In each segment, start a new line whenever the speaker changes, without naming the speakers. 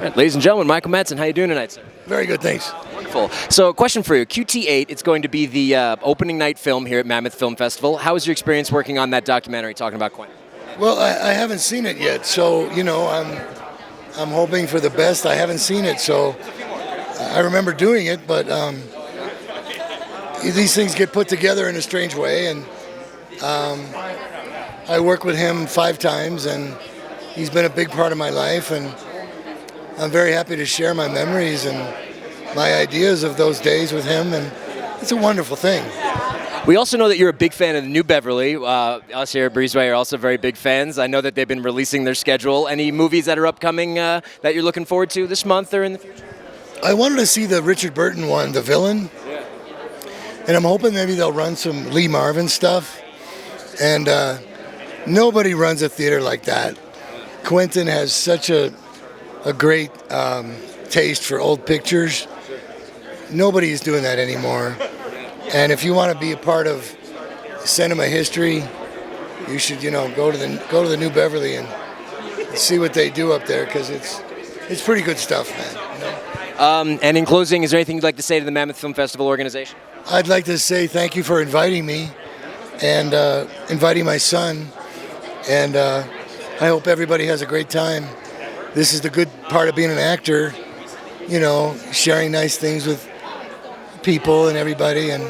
All right, ladies and gentlemen, Michael Madsen, how you doing tonight, sir?
Very good, thanks.
Wonderful. So, a question for you. QT8, it's going to be the opening night film here at Mammoth Film Festival. How was your experience working on that documentary talking about Quentin?
Well, I haven't seen it yet, so I'm hoping for the best. I haven't seen it, so I remember doing it, but these things get put together in a strange way, and I worked with him 5 times, and he's been a big part of my life, and I'm very happy to share my memories and my ideas of those days with him, and it's a wonderful thing.
We also know that you're a big fan of the new Beverly. Us here at Breezeway are also very big fans. I know that they've been releasing their schedule. Any movies that are upcoming that you're looking forward to this month or in the future?
I wanted to see the Richard Burton one, The Villain, and I'm hoping maybe they'll run some Lee Marvin stuff. And nobody runs a theater like that. Quentin has such a great taste for old pictures. Nobody's doing that anymore. And if you want to be a part of cinema history, you should, go to the New Beverly and see what they do up there, because it's pretty good stuff, man.
And in closing, is there anything you'd like to say to the Mammoth Film Festival organization?
I'd like to say thank you for inviting me and inviting my son. And I hope everybody has a great time. This is the good part of being an actor, sharing nice things with people and everybody, and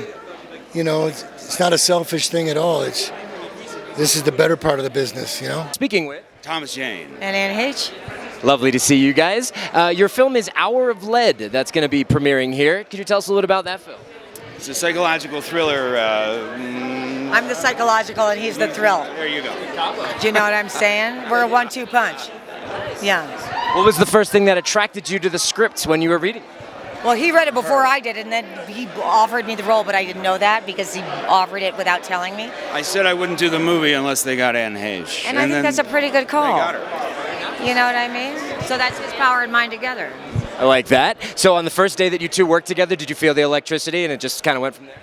it's not a selfish thing at all. This is the better part of the business.
Speaking with
Thomas Jane
and Heche.
Lovely to see you guys. Your film is Hour of Lead. That's going to be premiering here. Could you tell us a little bit about that film?
It's a psychological thriller.
I'm the psychological and he's the thrill.
There you go.
Do you know what I'm saying? We're a 1-2 punch. Yeah.
What was the first thing that attracted you to the scripts when you were reading?
Well, he read it before I did, and then he offered me the role, but I didn't know that because he offered it without telling me.
I said I wouldn't do the movie unless they got Anne Heche.
And I think that's a pretty good call.
They got her.
You know what I mean? So that's his power and mine together.
I like that. So on the first day that you two worked together, did you feel the electricity and it just kind of went from there?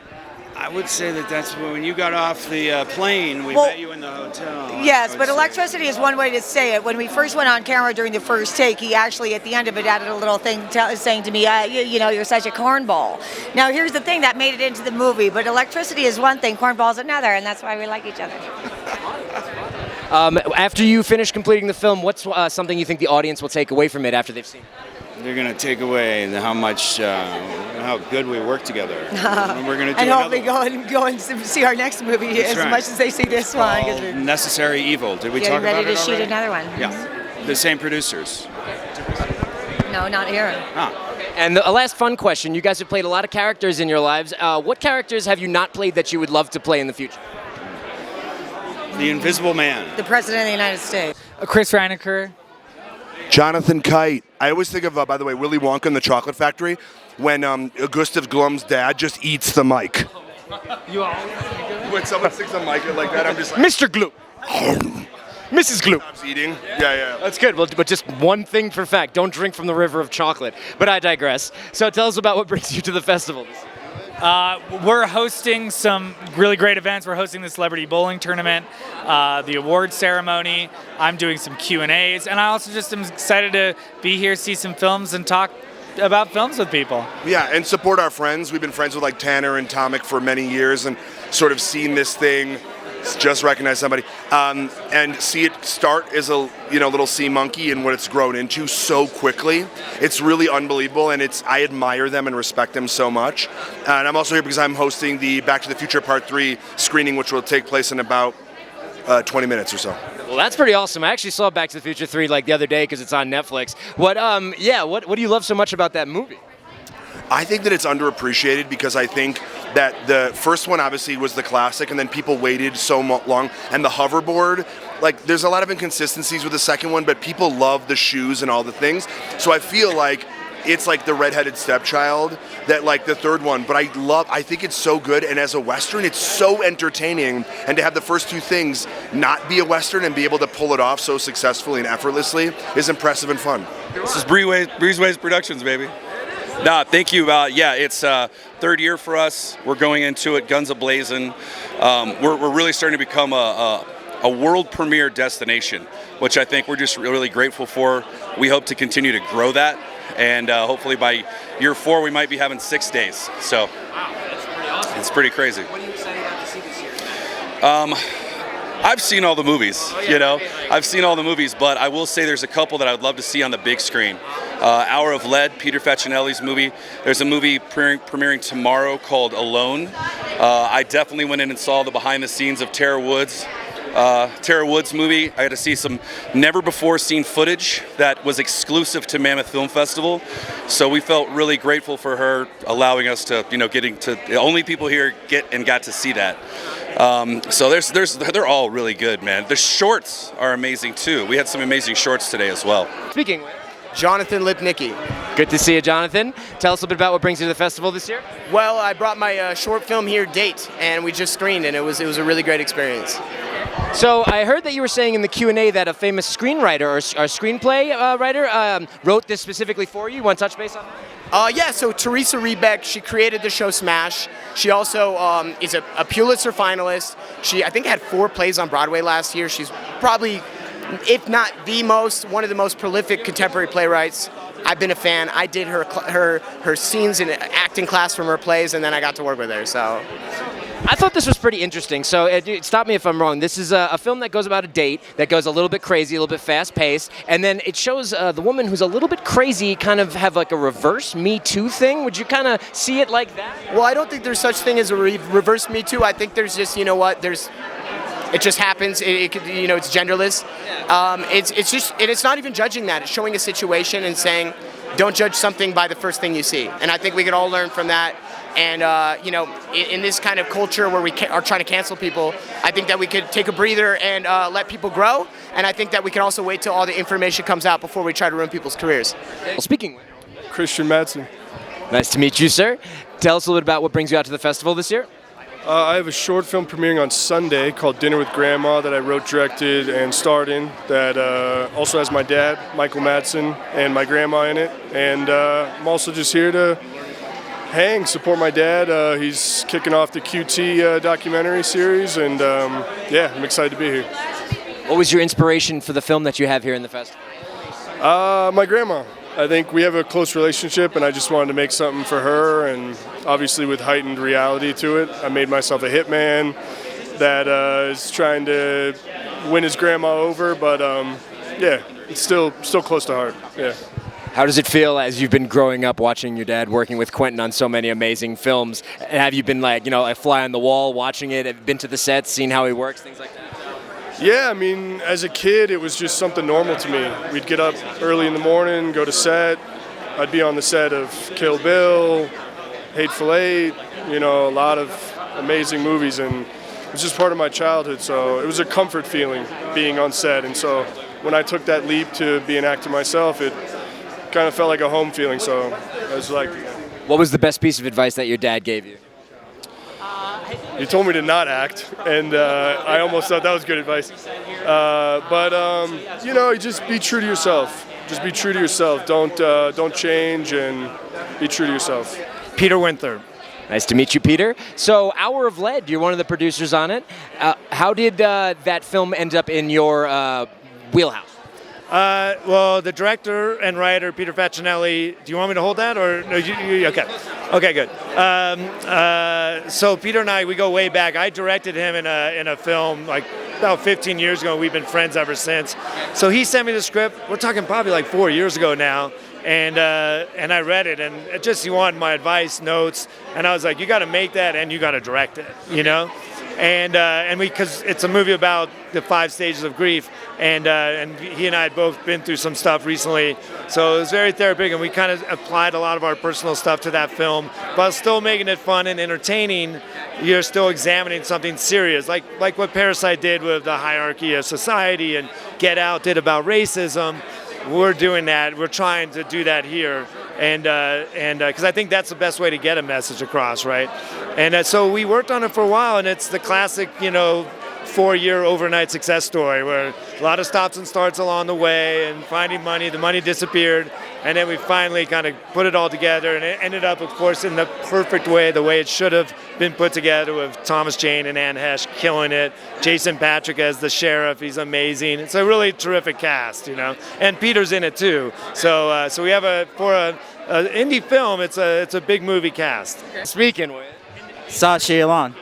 I would say that's when you got off the plane, we met you in the hotel.
Yes, but electricity is one way to say it. When we first went on camera during the first take, he actually, at the end of it, added a little thing saying to me, you're such a cornball. Now, here's the thing that made it into the movie, but electricity is one thing, cornball's another, and that's why we like each other.
After you finish completing the film, what's something you think the audience will take away from it after they've seen it?
They're going to take away how good we work together. And we're going to do
and
another
hopefully go and see our next movie
That's
as
right.
much as they see this one.
Necessary Evil. Did we talk about it
Getting ready to shoot
already?
another one.
Yeah. The same producers.
No, not here.
And a last fun question. You guys have played a lot of characters in your lives. What characters have you not played that you would love to play in the future?
The Invisible Man.
The President of the United States.
Chris Reinecker.
Jonathan Kite. I always think of, by the way, Willy Wonka and the Chocolate Factory, when Gustav Glum's dad just eats the mic.
You always
When someone sticks a mic like that, I'm just like,
Mr. Gloop. Mrs. Gloop.
stops eating. Yeah.
That's good. Well, but just one thing for fact, don't drink from the river of chocolate. But I digress. So tell us about what brings you to the festival.
We're hosting some really great events. We're hosting the Celebrity Bowling Tournament, the awards ceremony. I'm doing some Q&As, and I also just am excited to be here, see some films, and talk about films with people.
Yeah, and support our friends. We've been friends with like Tanner and Tomic for many years, and sort of seen this thing, just recognize somebody, and see it start as a little sea monkey and what it's grown into so quickly. It's really unbelievable, and I admire them and respect them so much. And I'm also here because I'm hosting the Back to the Future Part 3 screening, which will take place in about 20 minutes or so.
Well, that's pretty awesome. I actually saw Back to the Future 3 like the other day because it's on Netflix. What do you love so much about that movie?
I think that it's underappreciated because I think that the first one obviously was the classic, and then people waited so long. And the hoverboard, like, there's a lot of inconsistencies with the second one, but people love the shoes and all the things. So I feel like it's like the redheaded stepchild that like the third one, but I think it's so good, and as a Western, it's so entertaining, and to have the first two things not be a Western and be able to pull it off so successfully and effortlessly is impressive and fun.
This is Breezeway Productions, baby. No, thank you. It's third year for us. We're going into it guns a-blazing. We're really starting to become a a world premiere destination, which I think we're just really grateful for. We hope to continue to grow that, and hopefully by year 4 we might be having 6 days. So
Wow, that's pretty awesome.
it's pretty crazy.
What are you excited about to see this year?
I've seen all the movies, you know. I've seen all the movies, but I will say there's a couple that I would love to see on the big screen. Hour of Lead, Peter Facinelli's movie. There's a movie premiering tomorrow called Alone. I definitely went in and saw the behind the scenes of Tara Woods' movie. I got to see some never before seen footage that was exclusive to Mammoth Film Festival. So we felt really grateful for her allowing us to, getting to the only people here got to see that. So they're all really good, man. The shorts are amazing too. We had some amazing shorts today as well.
Speaking with
Jonathan Lipnicki.
good to see you, Jonathan. Tell us a bit about what brings you to the festival this year.
Well, I brought my short film here, Date, and we just screened, and it was a really great experience.
So I heard that you were saying in the Q&A that a famous screenwriter or screenplay writer wrote this specifically for you. You want to touch base on that?
Yeah, so Teresa Rebeck, she created the show Smash. She also is a Pulitzer finalist. She, I think, had 4 plays on Broadway last year. She's probably, if not one of the most prolific contemporary playwrights. I've been a fan. I did her scenes in acting class from her plays, and then I got to work with her. So
I thought this was pretty interesting. So stop me if I'm wrong. This is a film that goes about a date that goes a little bit crazy, a little bit fast-paced, and then it shows the woman who's a little bit crazy kind of have like a reverse Me Too thing. Would you kind of see it like that?
Well, I don't think there's such thing as a reverse Me Too. I think there's just, it just happens. It could, it's genderless. It's not even judging that. It's showing a situation and saying, don't judge something by the first thing you see. And I think we could all learn from that. And, in this kind of culture where we are trying to cancel people, I think that we could take a breather and let people grow. And I think that we can also wait till all the information comes out before we try to ruin people's careers.
Well, speaking with
Christian Madsen.
nice to meet you, sir. Tell us a little bit about what brings you out to the festival this year.
I have a short film premiering on Sunday called Dinner with Grandma that I wrote, directed, and starred in that also has my dad, Michael Madsen, and my grandma in it. And I'm also just here to support my dad. He's kicking off the QT documentary series, and I'm excited to be here.
What was your inspiration for the film that you have here in the festival?
My grandma. I think we have a close relationship, and I just wanted to make something for her, and obviously with heightened reality to it. I made myself a hitman that is trying to win his grandma over, but it's still close to heart. Yeah.
How does it feel as you've been growing up watching your dad working with Quentin on so many amazing films? Have you been like, a fly on the wall watching it? Have you been to the sets, seen how he works, things like that?
Yeah, I mean, as a kid, it was just something normal to me. We'd get up early in the morning, go to set. I'd be on the set of Kill Bill, Hateful Eight, a lot of amazing movies, and it was just part of my childhood, so it was a comfort feeling being on set. And so when I took that leap to be an actor myself, it kind of felt like a home feeling, so I was like...
What was the best piece of advice that your dad gave you?
He told me to not act, and I almost thought that was good advice. Just be true to yourself. Just be true to yourself. Don't change, and be true to yourself.
Peter Winther.
Nice to meet you, Peter. So, Hour of Lead, you're one of the producers on it. How did that film end up in your wheelhouse?
Well, the director and writer, Peter Facinelli, do you want me to hold that? Or no, okay. Okay, good. So Peter and I, we go way back. I directed him in a film like about 15 years ago. We've been friends ever since. So he sent me the script. We're talking probably like 4 years ago now. And I read it, and he wanted my advice, notes. And I was like, you got to make that and you got to direct it, And because it's a movie about the 5 stages of grief, and he and I had both been through some stuff recently, so it was very therapeutic, and we kind of applied a lot of our personal stuff to that film, but still making it fun and entertaining. You're still examining something serious, like what Parasite did with the hierarchy of society, and Get Out did about racism. We're doing that. We're trying to do that here, and because I think that's the best way to get a message across, right? And so we worked on it for a while, and it's the classic, 4-year overnight success story where a lot of stops and starts along the way and finding money. The money disappeared, and then we finally kind of put it all together, and it ended up, of course, in the perfect way, the way it should have been put together, with Thomas Jane and Anne Heche killing it. Jason Patric as the sheriff, he's amazing. It's a really terrific cast, and Peter's in it too. So we have for an indie film, it's a big movie cast.
Speaking with
Sasha Alon.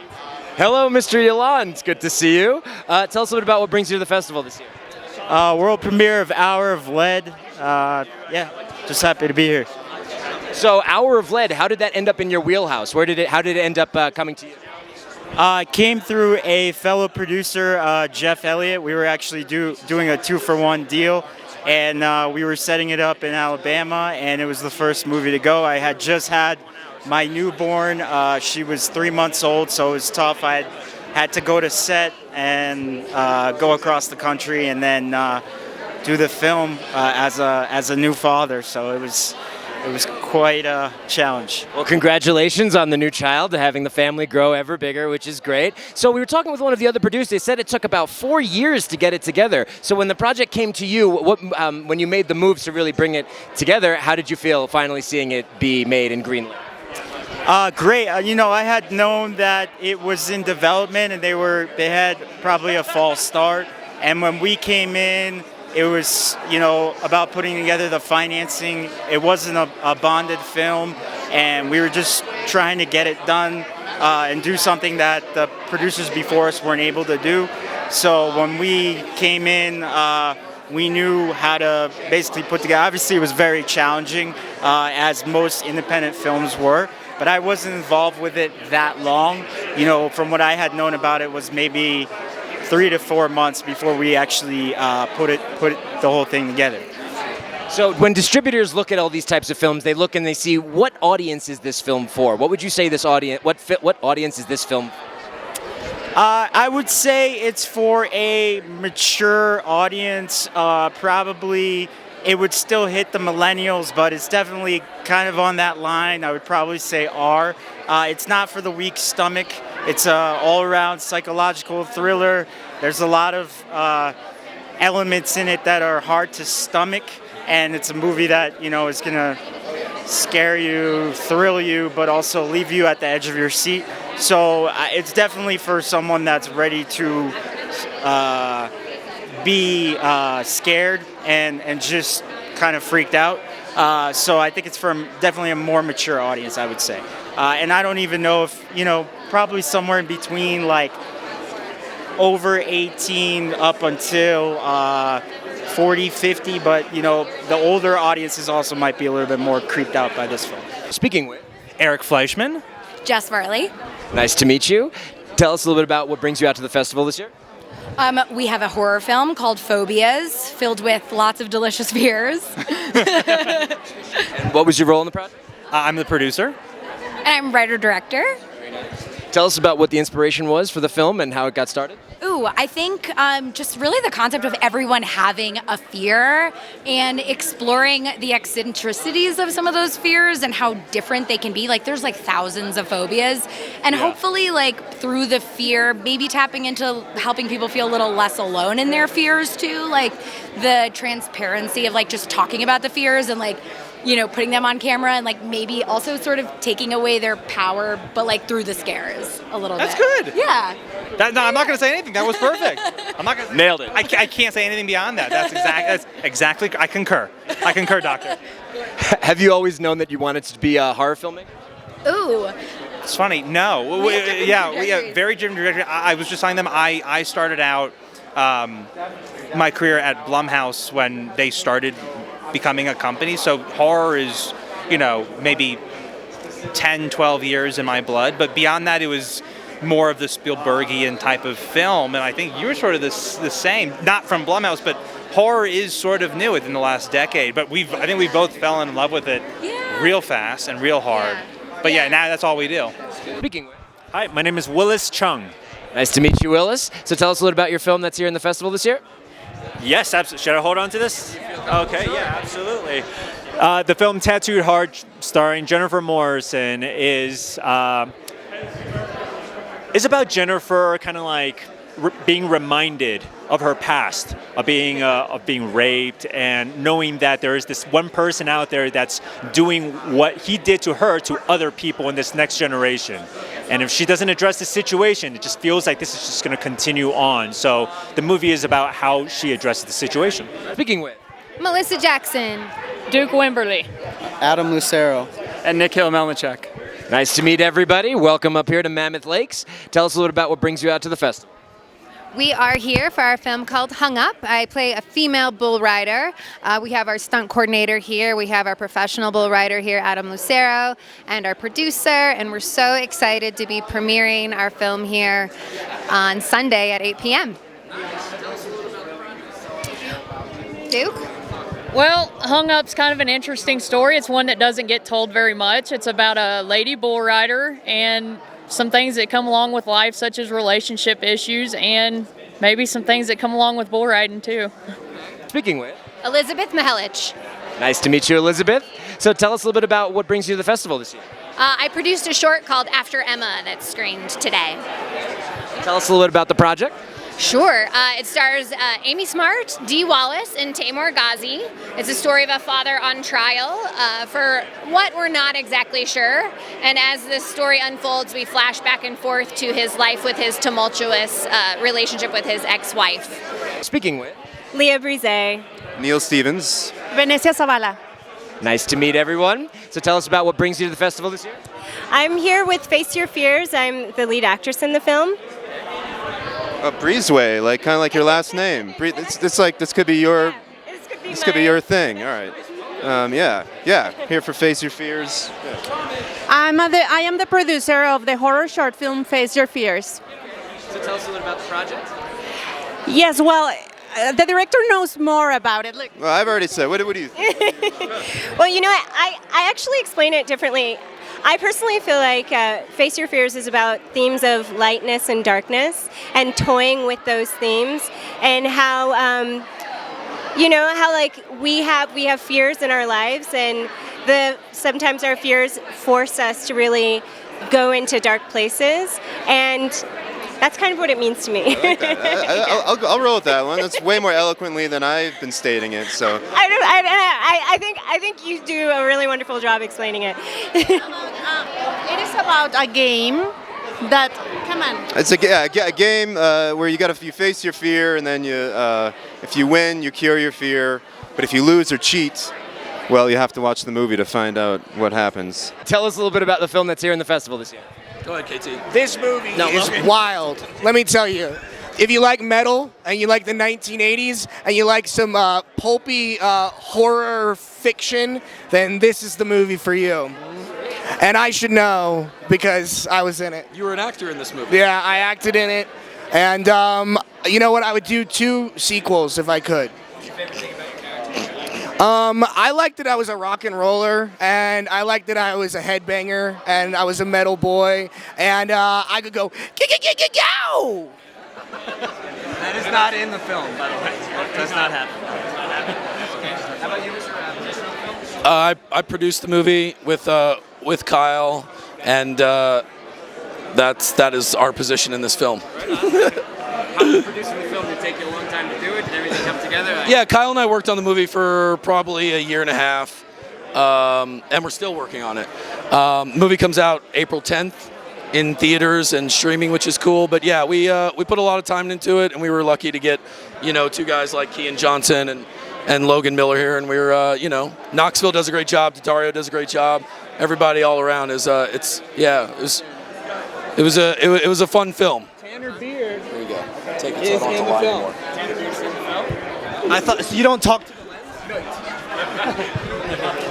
Hello, Mr. Alon. It's good to see you. Tell us a little bit about what brings you to the festival this year.
World premiere of Hour of Lead. Just happy to be here.
So, Hour of Lead, how did that end up in your wheelhouse? How did it end up coming to you?
It came through a fellow producer, Jeff Elliott. We were actually doing a 2-for-1 deal, and we were setting it up in Alabama, and it was the first movie to go. I had just had my newborn. She was 3 months old, so it was tough. I had to go to set and go across the country, and then do the film as a new father. So it was quite a challenge.
Well, congratulations on the new child, having the family grow ever bigger, which is great. So we were talking with one of the other producers. They said it took about 4 years to get it together. So when the project came to you, when you made the moves to really bring it together, how did you feel finally seeing it be made in greenlit?
Great. I had known that it was in development, and they had probably a false start. And when we came in, it was, about putting together the financing. It wasn't a bonded film, and we were just trying to get it done and do something that the producers before us weren't able to do. So when we came in, we knew how to basically put together. Obviously, it was very challenging, as most independent films were, but I wasn't involved with it that long. From what I had known about it was maybe 3 to 4 months before we actually put the whole thing together.
So when distributors look at all these types of films, they look and they see, what audience is this film for? What would you say this audience? What audience is this film for?
I would say it's for a mature audience. Probably it would still hit the millennials, but it's definitely kind of on that line. I would probably say R. It's not for the weak stomach. It's an all-around psychological thriller. There's a lot of elements in it that are hard to stomach, and it's a movie that is gonna scare you, thrill you, but also leave you at the edge of your seat. So it's definitely for someone that's ready to be scared and just kind of freaked out. So I think it's for definitely a more mature audience, I would say. And I don't even know if, probably somewhere in between, like over 18 up until 40, 50, but the older audiences also might be a little bit more creeped out by this film.
Speaking with
Eric Fleischman.
Jess Varley.
Nice to meet you. Tell us a little bit about what brings you out to the festival this year.
We have a horror film called Phobias, filled with lots of delicious fears.
And what was your role in the project?
I'm the producer.
And I'm writer-director.
Tell us about what the inspiration was for the film and how it got started.
Ooh, I think just really the concept of everyone having a fear and exploring the eccentricities of some of those fears and how different they can be. Like, there's thousands of phobias, and hopefully through the fear, maybe tapping into helping people feel a little less alone in their fears too. Like the transparency of just talking about the fears and putting them on camera and maybe also sort of taking away their power, but through the scares a little
That's
bit.
That's good.
Yeah.
No, I'm not going to say anything. That was perfect. I'm not gonna,
Nailed it.
I can't say anything beyond that. That's exactly. I concur, Doctor.
Have you always known that you wanted to be a horror filmmaker?
Ooh.
It's funny. No. We very different trajectory. I was just telling them I started out my career at Blumhouse when they started becoming a company. So horror is, maybe 10, 12 years in my blood. But beyond that, it was more of the Spielbergian type of film. And I think you were sort of the same, not from Blumhouse, but horror is sort of new within the last decade. But I think we both fell in love with it real fast and real hard. But now that's all we do.
Speaking with.
Hi, my name is Willis Chung.
Nice to meet you, Willis. So tell us a little about your film that's here in the festival this year.
Yes, absolutely. Should I hold on to this? Okay, yeah, absolutely. The film Tattooed Heart, starring Jennifer Morrison, is about Jennifer kind of being reminded of her past, of being raped, and knowing that there is this one person out there that's doing what he did to her to other people in this next generation. And if she doesn't address the situation, it just feels like this is just going to continue on. So the movie is about how she addresses the situation.
Speaking with
Melissa Jackson,
Duke Wimberly,
Adam Lucero, and Nikhil Melnichuk.
Nice to meet everybody. Welcome up here to Mammoth Lakes. Tell us a little about what brings you out to the festival.
We are here for our film called Hung Up. I play a female bull rider. We have our stunt coordinator here. We have our professional bull rider here, Adam Lucero, and our producer. And we're so excited to be premiering our film here on Sunday at 8 p.m. Duke?
Well, Hung Up's kind of an interesting story. It's one that doesn't get told very much. It's about a lady bull rider and some things that come along with life, such as relationship issues, and maybe some things that come along with bull riding too.
Speaking with
Elizabeth Mihelich.
Nice to meet you, Elizabeth. So tell us a little bit about what brings you to the festival this year.
I produced a short called After Emma that's screened today.
Tell us a little bit about the project.
Sure. It stars Amy Smart, Dee Wallace, and Taimur Ghazi. It's a story of a father on trial for what we're not exactly sure. And as this story unfolds, we flash back and forth to his life with his tumultuous relationship with his ex-wife.
Speaking with
Leah Breezeway,
Neil Stevens.
Venecia Zavala.
Nice to meet everyone. So tell us about what brings you to the festival this year.
I'm here with Face Your Fears. I'm the lead actress in the film.
Breezeway, kind of like your last name. It's like this could be your could be your thing. All right. Yeah. Here for Face Your Fears. Yeah.
I am the producer of the horror short film Face Your Fears.
So tell us a little about the project.
Yes, well, the director knows more about it. Look.
Well, I've already said. What do you think?
Well, you know what? I actually explain it differently. I personally feel like Face Your Fears is about themes of lightness and darkness and toying with those themes, and how how like we have fears in our lives, and sometimes our fears force us to really go into dark places, and that's kind of what it means to me.
I like that. I'll roll with that one. That's way more eloquently than I've been stating it. So
I think you do a really wonderful job explaining it.
It is about a game that, come on.
It's a game where you face your fear, and then if you win, you cure your fear. But if you lose or cheat, well, you have to watch the movie to find out what happens.
Tell us a little bit about the film that's here in the festival this year.
Go ahead, KT. This movie is wild. Let me tell you. If you like metal and you like the 1980s and you like some pulpy horror fiction, then this is the movie for you. And I should know because I was in it.
You were an actor in this movie.
Yeah, I acted in it. And you know what? I would do 2 sequels if I could.
What's your favorite thing about your character?
I liked that I was a rock and roller, and I liked that I was a headbanger, and I was a metal boy, and I could go, go!
That is not in the film, by the way. It does not happen.
How about you, Mr. I produced the movie with Kyle, and that is our position in this film.
How did producing the film? Did it take you a long time to do it? Did everything come together?
Yeah, Kyle and I worked on the movie for probably a year and a half, and we're still working on it. The movie comes out April 10th in theaters and streaming, which is cool. But yeah, we put a lot of time into it, and we were lucky to get 2 guys like Kean Johnson and Logan Miller here, and we were Knoxville does a great job, Dario does a great job. Everybody all around is it was a fun film.
Tanner Beard.
There you go. Take it
Is
so I
in
don't
the
have to
film.
lie anymore.
Tanner Beard's in the film?
I thought you don't talk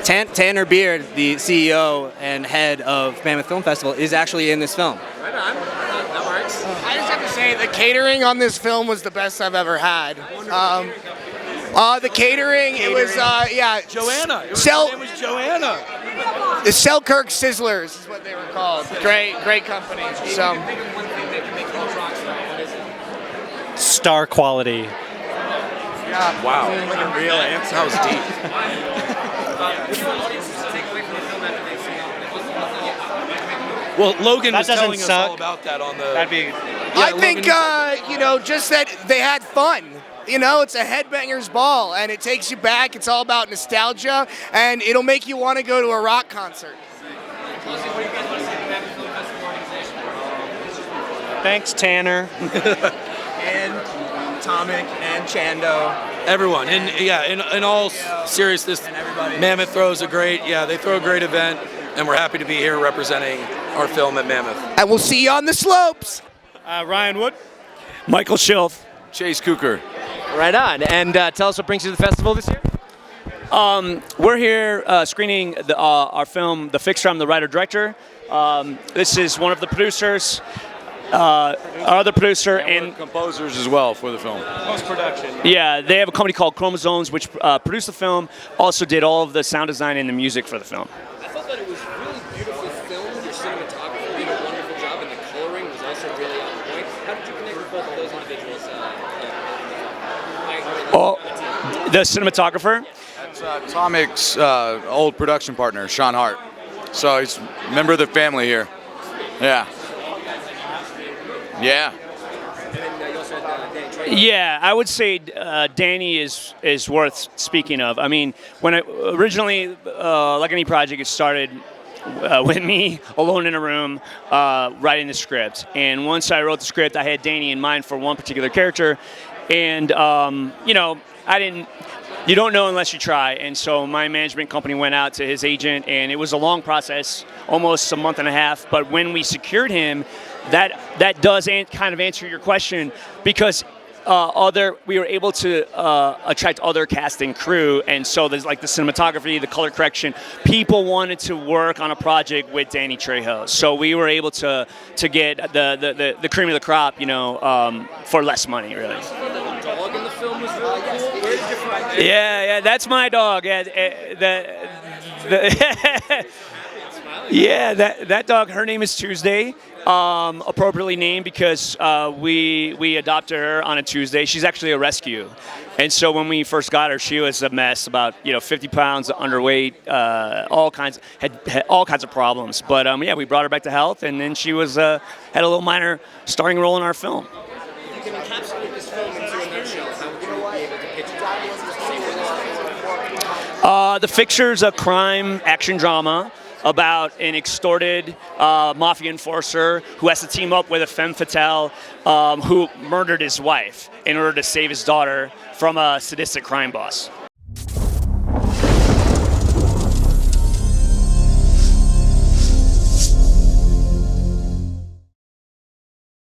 to Tanner Beard, the CEO and head of Mammoth Film Festival, is actually in this film.
Right on. That works.
I just have to say, the catering on this film was the best I've ever had. The catering, it was,
Joanna. It was Joanna.
The Selkirk Sizzlers is what they were called. Great company. So.
Star quality.
Wow.
Like a real answer.
That was deep. Well, Logan
That
was
doesn't
telling us
suck.
all about that on the.
That'd be.
I think, just that they had fun. It's a headbanger's ball, and it takes you back. It's all about nostalgia, and it'll make you want to go to a rock concert.
Thanks, Tanner.
And Tomic and Chando.
Everyone, and in all seriousness, Mammoth throws they throw a great event, and we're happy to be here representing our film at Mammoth.
And we'll see you on the slopes.
Ryan Wood.
Michael Schilf.
Chase Cooker.
Right on. And tell us what brings you to the festival this year.
We're here screening our film, The Fixer. I'm the writer-director. This is one of the producers, our other producer, and
composers as well for the film.
Post-production.
Yeah, they have a company called Chromosomes, which produced the film, also did all of the sound design and the music for the film.
I thought that it was really beautifully filmed. Your cinematographer did a wonderful job, and the coloring was also really on point. How did you connect with both of those individuals?
The cinematographer?
That's Tomic's old production partner, Sean Hart. So he's a member of the family here. Yeah. Yeah.
Yeah, I would say Danny is worth speaking of. I mean, when originally, like any project, it started with me alone in a room writing the script. And once I wrote the script, I had Danny in mind for one particular character. And, you don't know unless you try. And so my management company went out to his agent, and it was a long process, almost a month and a half. But when we secured him, that does kind of answer your question, because we were able to attract other cast and crew, and so there's like the cinematography, the color correction. People wanted to work on a project with Danny Trejo, so we were able to get the cream of the crop, for less money, really.
The dog in the film was really cool. Where did you find that?
Yeah, that's my dog. Yeah, that dog. Her name is Tuesday. Appropriately named because we adopted her on a Tuesday. She's actually a rescue, and so when we first got her, she was a mess. About 50 pounds underweight, had all kinds of problems. But we brought her back to health, and then she was had a little minor starring role in our film.
If you can encapsulate this film into a nutshell, how would you be able to pitch it?
The Fixer's a crime action drama about an extorted mafia enforcer who has to team up with a femme fatale who murdered his wife in order to save his daughter from a sadistic crime boss.